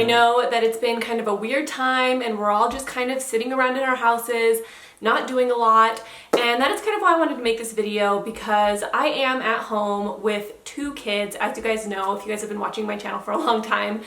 I know that it's been kind of a weird time and we're all just kind of sitting around in our houses, not doing a lot, and that is kind of why I wanted to make this video, because I am at home with 2 kids, as you guys know, if you guys have been watching my channel for a long time.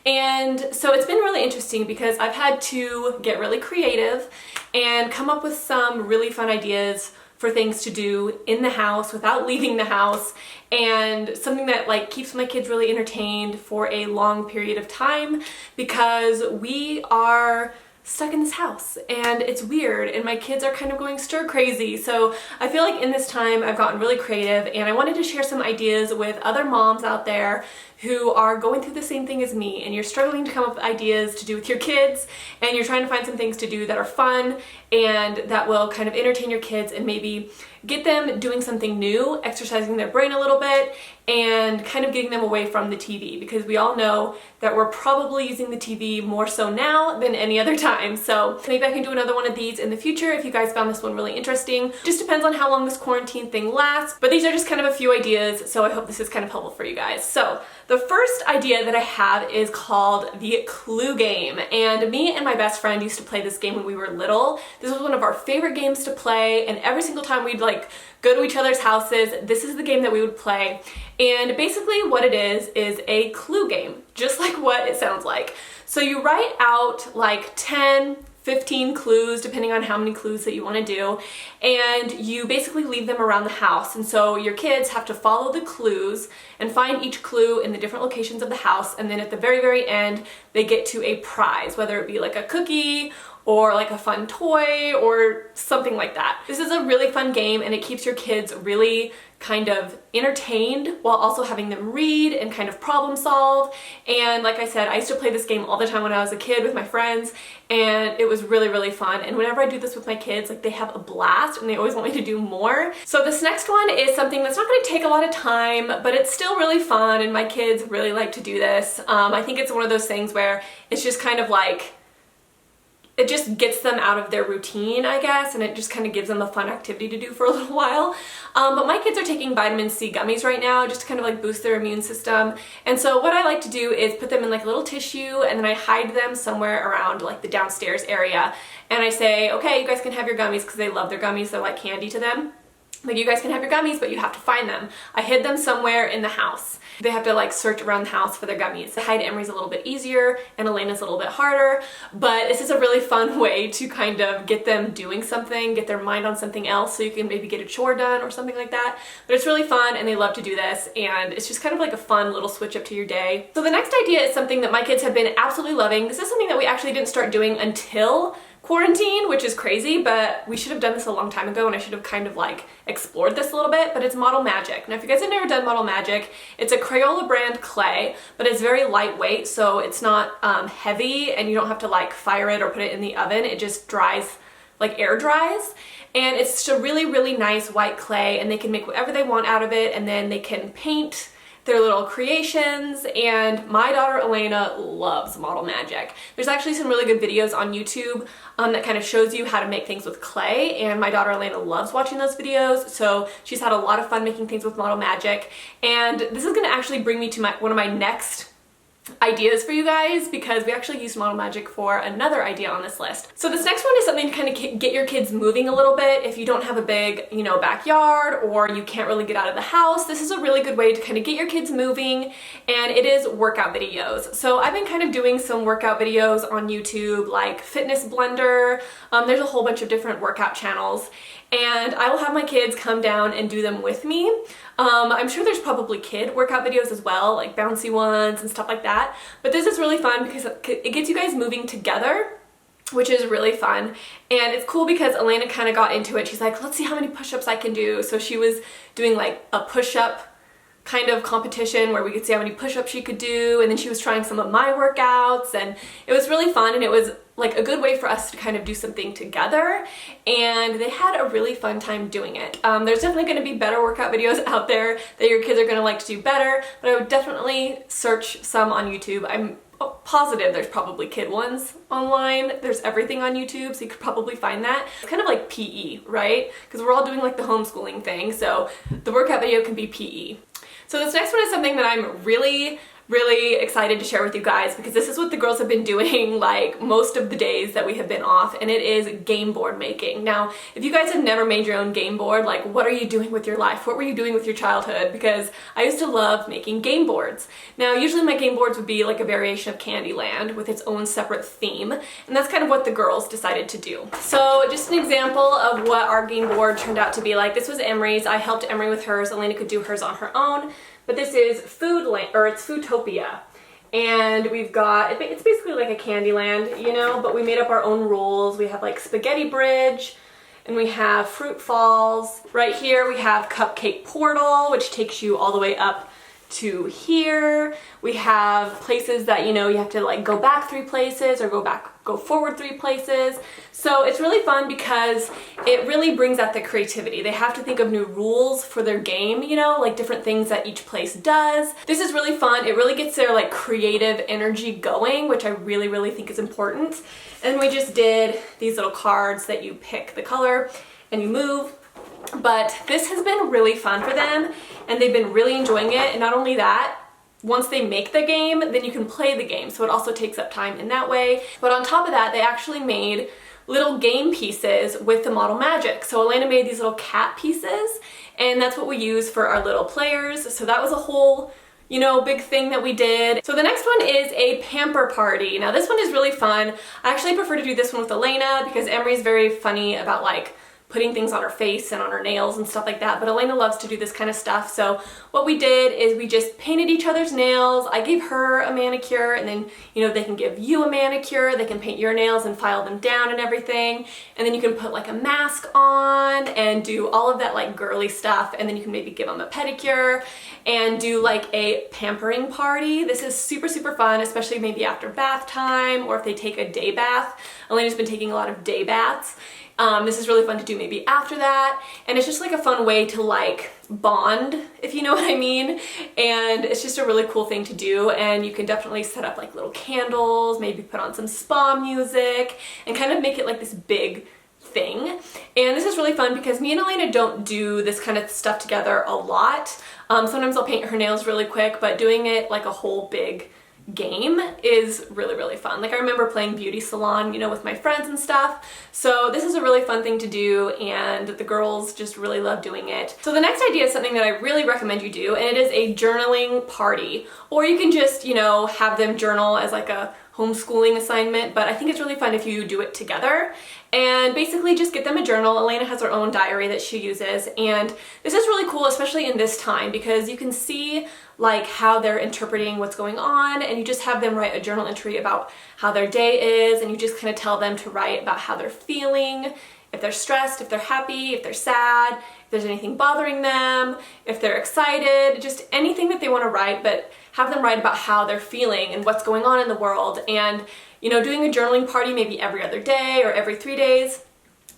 And so it's been really interesting because I've had to get really creative and come up with some really fun ideas for things to do in the house without leaving the house, and something that like keeps my kids really entertained for a long period of time, because we are stuck in this house and it's weird and my kids are kind of going stir crazy. So I feel like in this time I've gotten really creative, and I wanted to share some ideas with other moms out there who are going through the same thing as me, and you're struggling to come up with ideas to do with your kids, and you're trying to find some things to do that are fun and that will kind of entertain your kids and maybe get them doing something new, exercising their brain a little bit, and kind of getting them away from the TV, because we all know that we're probably using the TV more so now than any other time. So maybe I can do another one of these in the future if you guys found this one really interesting. Just depends on how long this quarantine thing lasts, but these are just kind of a few ideas, so I hope this is kind of helpful for you guys. So the first idea that I have is called the Clue game, and me and my best friend used to play this game when we were little. This was one of our favorite games to play, and every single time we'd like go to each other's houses, this is the game that we would play. And basically what it is a clue game, just like what it sounds like. So you write out like 10, 15 clues, depending on how many clues that you want to do, and you basically leave them around the house. And so your kids have to follow the clues and find each clue in the different locations of the house, and then at the very, very end, they get to a prize, whether it be like a cookie or like a fun toy or something like that. This is a really fun game, and it keeps your kids really kind of entertained while also having them read and kind of problem solve. And like I said, I used to play this game all the time when I was a kid with my friends, and it was really, really fun. And whenever I do this with my kids, like they have a blast and they always want me to do more. So this next one is something that's not going to take a lot of time, but it's still really fun, and my kids really like to do this. I think it's one of those things where it's just kind of like, it just gets them out of their routine, I guess, and it just kind of gives them a fun activity to do for a little while. But my kids are taking vitamin C gummies right now just to kind of like boost their immune system. And so what I like to do is put them in like a little tissue, and then I hide them somewhere around like the downstairs area. And I say, okay, you guys can have your gummies, because they love their gummies. They're like candy to them. Like, you guys can have your gummies, but you have to find them. I hid them somewhere in the house. They have to like search around the house for their gummies. To hide Emery's a little bit easier and Elena's a little bit harder, but this is a really fun way to kind of get them doing something, get their mind on something else, so you can maybe get a chore done or something like that. But it's really fun, and they love to do this, and it's just kind of like a fun little switch up to your day. So the next idea is something that my kids have been absolutely loving. This is something that we actually didn't start doing until quarantine, which is crazy, but we should have done this a long time ago, and I should have kind of like explored this a little bit, but it's Model Magic. Now if you guys have never done Model Magic, it's a Crayola brand clay, but it's very lightweight, so it's not heavy, and you don't have to like fire it or put it in the oven. It just dries, like air dries, and it's just a really, really nice white clay, and they can make whatever they want out of it, and then they can paint their little creations. And my daughter Elena loves Model Magic. There's actually some really good videos on YouTube that kind of shows you how to make things with clay, and my daughter Elena loves watching those videos, so she's had a lot of fun making things with Model Magic. And this is going to actually bring me to one of my next ideas for you guys, because we actually used Model Magic for another idea on this list. So this next one is something to kind of get your kids moving a little bit. If you don't have a big, you know, backyard, or you can't really get out of the house, this is a really good way to kind of get your kids moving, and it is workout videos. So I've been kind of doing some workout videos on YouTube, like Fitness Blender. There's a whole bunch of different workout channels, and I will have my kids come down and do them with me. I'm sure there's probably kid workout videos as well, like bouncy ones and stuff like that, but this is really fun because it gets you guys moving together, which is really fun. And it's cool because Elena kind of got into it. She's like, let's see how many push-ups I can do. So she was doing like a push-up kind of competition where we could see how many push-ups she could do, and then she was trying some of my workouts, and it was really fun, and it was like a good way for us to kind of do something together, and they had a really fun time doing it. There's definitely going to be better workout videos out there that your kids are going to like to do better, but I would definitely search some on YouTube. I'm positive there's probably kid ones online. There's everything on YouTube, so you could probably find that. It's kind of like PE, right? Because we're all doing like the homeschooling thing, so the workout video can be PE. So this next one is something that I'm really really excited to share with you guys because this is what the girls have been doing like most of the days that we have been off, and it is game board making. Now, if you guys have never made your own game board, like what are you doing with your life? What were you doing with your childhood? Because I used to love making game boards. Now, usually my game boards would be like a variation of Candyland with its own separate theme, and that's kind of what the girls decided to do. So just an example of what our game board turned out to be like. This was Emery's. I helped Emery with hers. Elena could do hers on her own. But this is Foodland, or it's Foodtopia. And we've got, it's basically like a Candyland, you know, but we made up our own rules. We have like Spaghetti Bridge, and we have Fruit Falls. Right here we have Cupcake Portal, which takes you all the way up to here. We have places that, you know, you have to like go back 3 places or go forward 3 places. So it's really fun because it really brings out the creativity. They have to think of new rules for their game, you know, like different things that each place does. This is really fun. It really gets their like creative energy going, which I really think is important. And we just did these little cards that you pick the color and you move. But this has been really fun for them, and they've been really enjoying it. And not only that, once they make the game, then you can play the game. So it also takes up time in that way. But on top of that, they actually made little game pieces with the model magic. So Elena made these little cat pieces, and that's what we use for our little players. So that was a whole, you know, big thing that we did. So the next one is a pamper party. Now this one is really fun. I actually prefer to do this one with Elena because Emery's very funny about like putting things on her face and on her nails and stuff like that, but Elena loves to do this kind of stuff. So what we did is we just painted each other's nails. I gave her a manicure, and then, you know, they can give you a manicure. They can paint your nails and file them down and everything. And then you can put like a mask on and do all of that like girly stuff. And then you can maybe give them a pedicure and do like a pampering party. This is super fun, especially maybe after bath time or if they take a day bath. Elena's been taking a lot of day baths. This is really fun to do maybe after that, and it's just like a fun way to like bond, if you know what I mean, and it's just a really cool thing to do. And you can definitely set up like little candles, maybe put on some spa music, and kind of make it like this big thing. And this is really fun because me and Elena don't do this kind of stuff together a lot. Sometimes I'll paint her nails really quick, but doing it like a whole big game is really fun. Like I remember playing beauty salon, you know, with my friends and stuff. So this is a really fun thing to do, and the girls just really love doing it. So the next idea is something that I really recommend you do, and it is a journaling party. Or you can just, you know, have them journal as like a homeschooling assignment, but I think it's really fun if you do it together. And basically just get them a journal. Elena has her own diary that she uses, and this is really cool, especially in this time, because you can see like how they're interpreting what's going on, and you just have them write a journal entry about how their day is, and you just kind of tell them to write about how they're feeling, if they're stressed, if they're happy, if they're sad, if there's anything bothering them, if they're excited, just anything that they want to write, but have them write about how they're feeling and what's going on in the world. And, you know, doing a journaling party maybe every other day or every 3 days,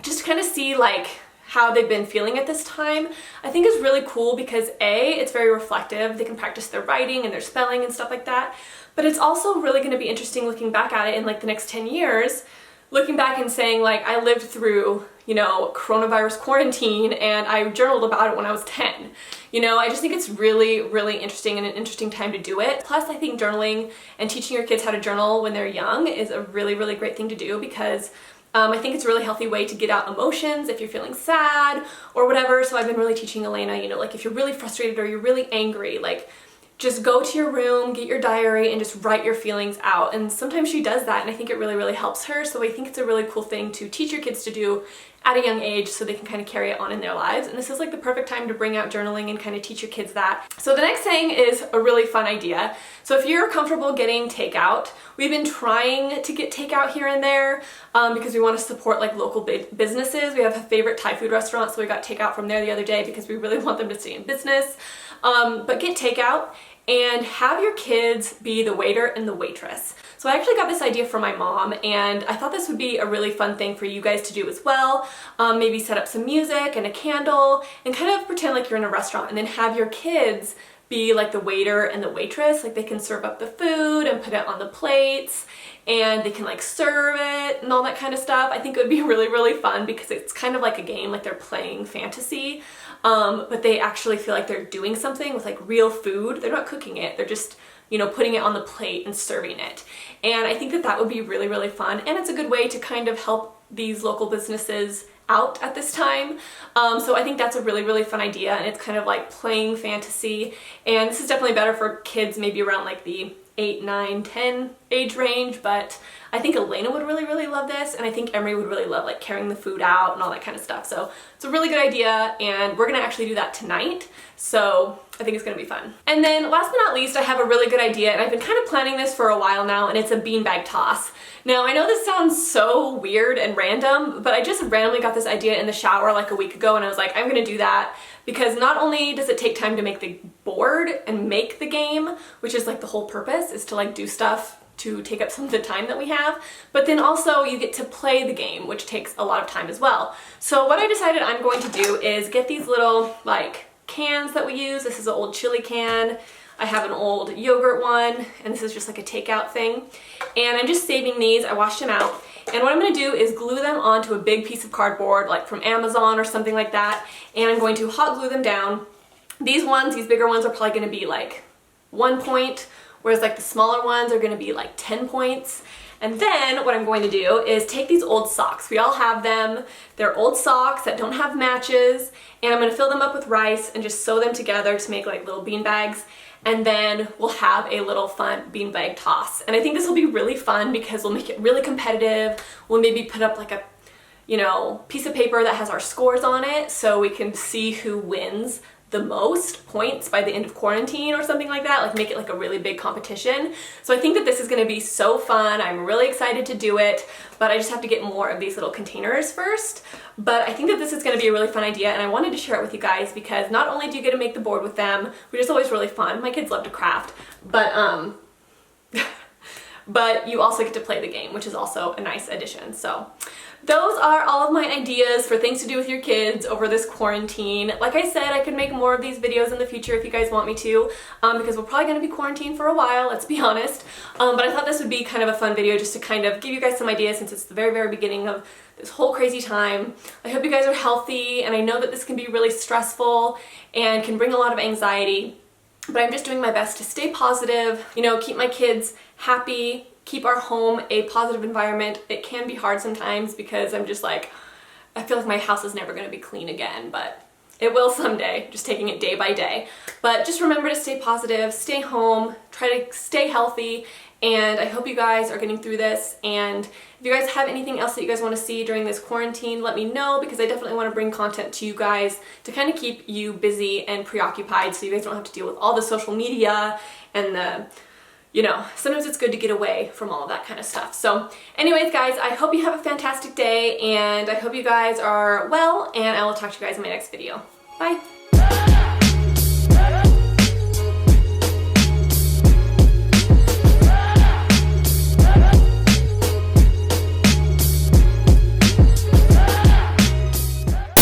just to kind of see like how they've been feeling at this time, I think is really cool because A, it's very reflective. They can practice their writing and their spelling and stuff like that. But it's also really going to be interesting looking back at it in like the next 10 years, looking back and saying like, I lived through, you know, coronavirus quarantine and I journaled about it when I was 10. You know, I just think it's really interesting and an interesting time to do it. Plus, I think journaling and teaching your kids how to journal when they're young is a really great thing to do because I think it's a really healthy way to get out emotions if you're feeling sad or whatever. So I've been really teaching Elena, you know, like if you're really frustrated or you're really angry, like just go to your room, get your diary, and just write your feelings out. And sometimes she does that, and I think it really helps her. So I think it's a really cool thing to teach your kids to do at a young age so they can kind of carry it on in their lives. And this is like the perfect time to bring out journaling and kind of teach your kids that. So the next thing is a really fun idea. So if you're comfortable getting takeout, we've been trying to get takeout here and there because we want to support like local businesses. We have a favorite Thai food restaurant, so we got takeout from there the other day because we really want them to stay in business. But get takeout and have your kids be the waiter and the waitress. So I actually got this idea from my mom, and I thought this would be a really fun thing for you guys to do as well. Maybe set up some music and a candle and kind of pretend like you're in a restaurant, and then have your kids be like the waiter and the waitress. Like they can serve up the food and put it on the plates, and they can like serve it and all that kind of stuff. I think it would be really fun because it's kind of like a game, like they're playing fantasy, but they actually feel like they're doing something with like real food. They're not cooking it, they're just you know, putting it on the plate and serving it. And I think that that would be really, really fun. And it's a good way to kind of help these local businesses out at this time. So I think that's a really, really fun idea, and it's kind of like playing fantasy. And this is definitely better for kids maybe around like the 8, 9, 10 age range, but I think Elena would really, really love this, and I think Emery would really love like carrying the food out and all that kind of stuff. So it's a really good idea, and we're gonna actually do that tonight. So I think it's gonna be fun. And then last but not least, I have a really good idea, and I've been kind of planning this for a while now, and it's a beanbag toss. Now I know this sounds so weird and random, but I just randomly got this idea in the shower like a week ago, and I was like, I'm gonna do that because not only does it take time to make the board and make the game, which is like the whole purpose, is to like do stuff to take up some of the time that we have, but then also you get to play the game, which takes a lot of time as well. So what I decided I'm going to do is get these little like cans that we use. This is an old chili can. I have an old yogurt one, and this is just like a takeout thing. And I'm just saving these. I washed them out. And what I'm gonna do is glue them onto a big piece of cardboard, like from Amazon or something like that. And I'm going to hot glue them down. These ones, these bigger ones, are probably gonna be like 1 point, whereas like the smaller ones are gonna be like 10 points. And then what I'm going to do is take these old socks. We all have them. They're old socks that don't have matches, and I'm gonna fill them up with rice and just sew them together to make like little bean bags. And then we'll have a little fun beanbag toss. And I think this will be really fun because we'll make it really competitive. We'll maybe put up like a, you know, piece of paper that has our scores on it so we can see who wins the most points by the end of quarantine or something like that, like make it like a really big competition. So I think that this is gonna be so fun. I'm really excited to do it, but I just have to get more of these little containers first. But I think that this is gonna be a really fun idea, and I wanted to share it with you guys because not only do you get to make the board with them, which is always really fun. My kids love to craft, but but you also get to play the game, which is also a nice addition. So those are all of my ideas for things to do with your kids over this quarantine. Like I said, I could make more of these videos in the future if you guys want me to, because we're probably going to be quarantined for a while, let's be honest. But I thought this would be kind of a fun video just to kind of give you guys some ideas since it's the very, very beginning of this whole crazy time. I hope you guys are healthy, and I know that this can be really stressful and can bring a lot of anxiety, but I'm just doing my best to stay positive, you know, keep my kids happy, keep our home a positive environment. It can be hard sometimes because I'm just like, I feel like my house is never going to be clean again, but it will someday, just taking it day by day. But just remember to stay positive, stay home, try to stay healthy, and I hope you guys are getting through this. And if you guys have anything else that you guys want to see during this quarantine, let me know, because I definitely want to bring content to you guys to kind of keep you busy and preoccupied so you guys don't have to deal with all the social media and the, you know, sometimes it's good to get away from all of that kind of stuff. So anyways, guys, I hope you have a fantastic day, and I hope you guys are well, and I will talk to you guys in my next video. Bye!